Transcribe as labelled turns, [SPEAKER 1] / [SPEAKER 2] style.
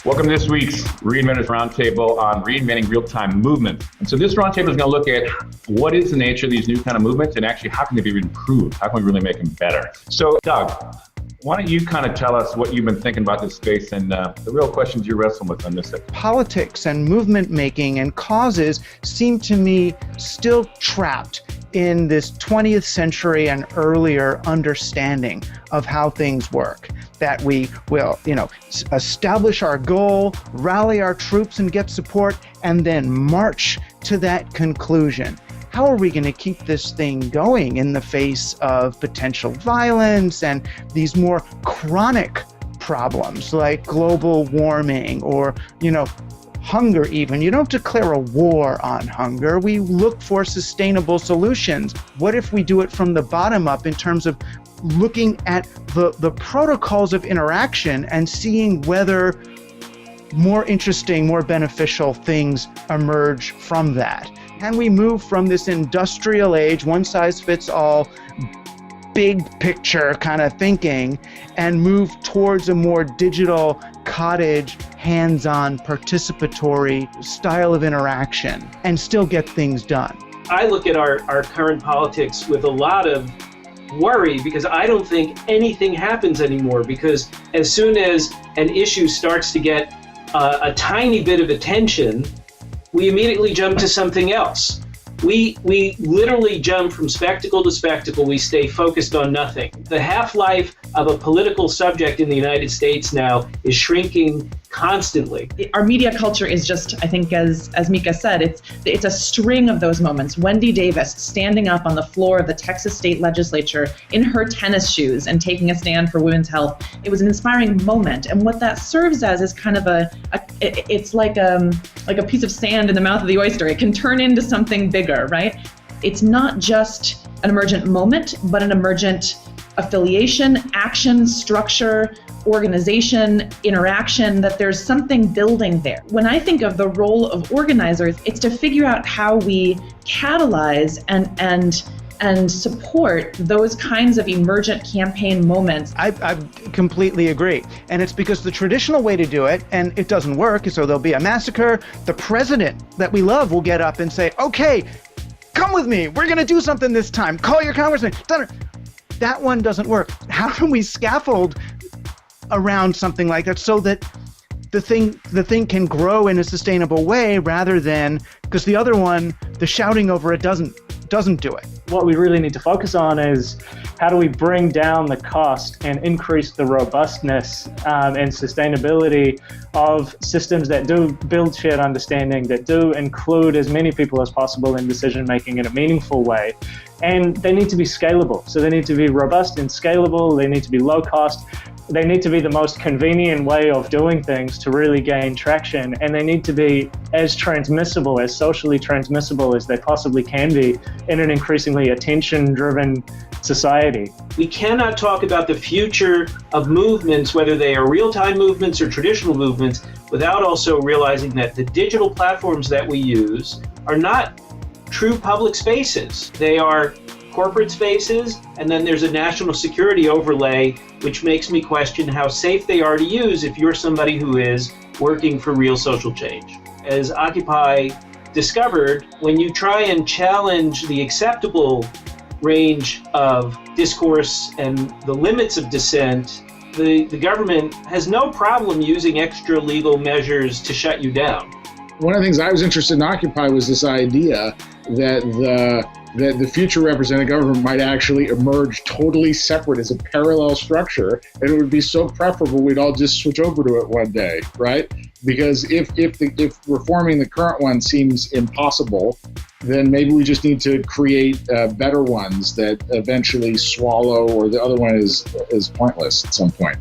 [SPEAKER 1] Welcome to this week's Reinventors Roundtable on reinventing real-time movement. And so this roundtable is going to look at what is the nature of these new kind of movements and actually how can they be improved? How can we really make them better? So Doug, why don't you kind of tell us what you've been thinking about this space and the real questions you're wrestling with on this?
[SPEAKER 2] Politics and movement making and causes seem to me still trapped in this 20th century and earlier understanding of how things work. That we will, establish our goal, rally our troops and get support, and then march to that conclusion. How are we going to keep this thing going in the face of potential violence and these more chronic problems like global warming or, hunger even? You don't declare a war on hunger. We look for sustainable solutions. What if we do it from the bottom up in terms of looking at the protocols of interaction and seeing whether more interesting, more beneficial things emerge from that? Can we move from this industrial age, one size fits all, big picture kind of thinking and move towards a more digital, cottage, hands-on, participatory style of interaction and still get things done?
[SPEAKER 3] I look at our current politics with a lot of worry because I don't think anything happens anymore, because as soon as an issue starts to get a tiny bit of attention, we immediately jump to something else. We literally jump from spectacle to spectacle. We stay focused on nothing. The half-life of a political subject in the United States now is shrinking constantly.
[SPEAKER 4] Our media culture is just, I think, as Micah said, it's a string of those moments. Wendy Davis standing up on the floor of the Texas State Legislature in her tennis shoes and taking a stand for women's health. It was an inspiring moment, and what that serves as is kind of it's like a piece of sand in the mouth of the oyster. It can turn into something bigger, right? It's not just an emergent moment, but an emergent affiliation, action, structure, organization, interaction, that there's something building there. When I think of the role of organizers, it's to figure out how we catalyze and support those kinds of emergent campaign moments.
[SPEAKER 2] I completely agree. And it's because the traditional way to do it, and it doesn't work, so there'll be a massacre. The president that we love will get up and say, okay, come with me. We're going to do something this time. Call your congressman. That one doesn't work. How can we scaffold around something like that so that the thing can grow in a sustainable way rather than, because the other one, the shouting over it doesn't do it.
[SPEAKER 5] What we really need to focus on is how do we bring down the cost and increase the robustness and sustainability of systems that do build shared understanding, that do include as many people as possible in decision making in a meaningful way. And they need to be scalable. So they need to be robust and scalable. They need to be low cost. They need to be the most convenient way of doing things to really gain traction. And they need to be as transmissible, as socially transmissible as they possibly can be in an increasingly attention-driven society.
[SPEAKER 3] We cannot talk about the future of movements, whether they are real-time movements or traditional movements, without also realizing that the digital platforms that we use are not true public spaces. They are corporate spaces, and then there's a national security overlay, which makes me question how safe they are to use if you're somebody who is working for real social change. As Occupy discovered, when you try and challenge the acceptable range of discourse and the limits of dissent, the government has no problem using extra legal measures to shut you down.
[SPEAKER 6] One of the things I was interested in Occupy was this idea that the future representative government might actually emerge totally separate as a parallel structure, and it would be so preferable we'd all just switch over to it one day, right? Because if reforming the current one seems impossible, then maybe we just need to create better ones that eventually swallow, or the other one is pointless at some point.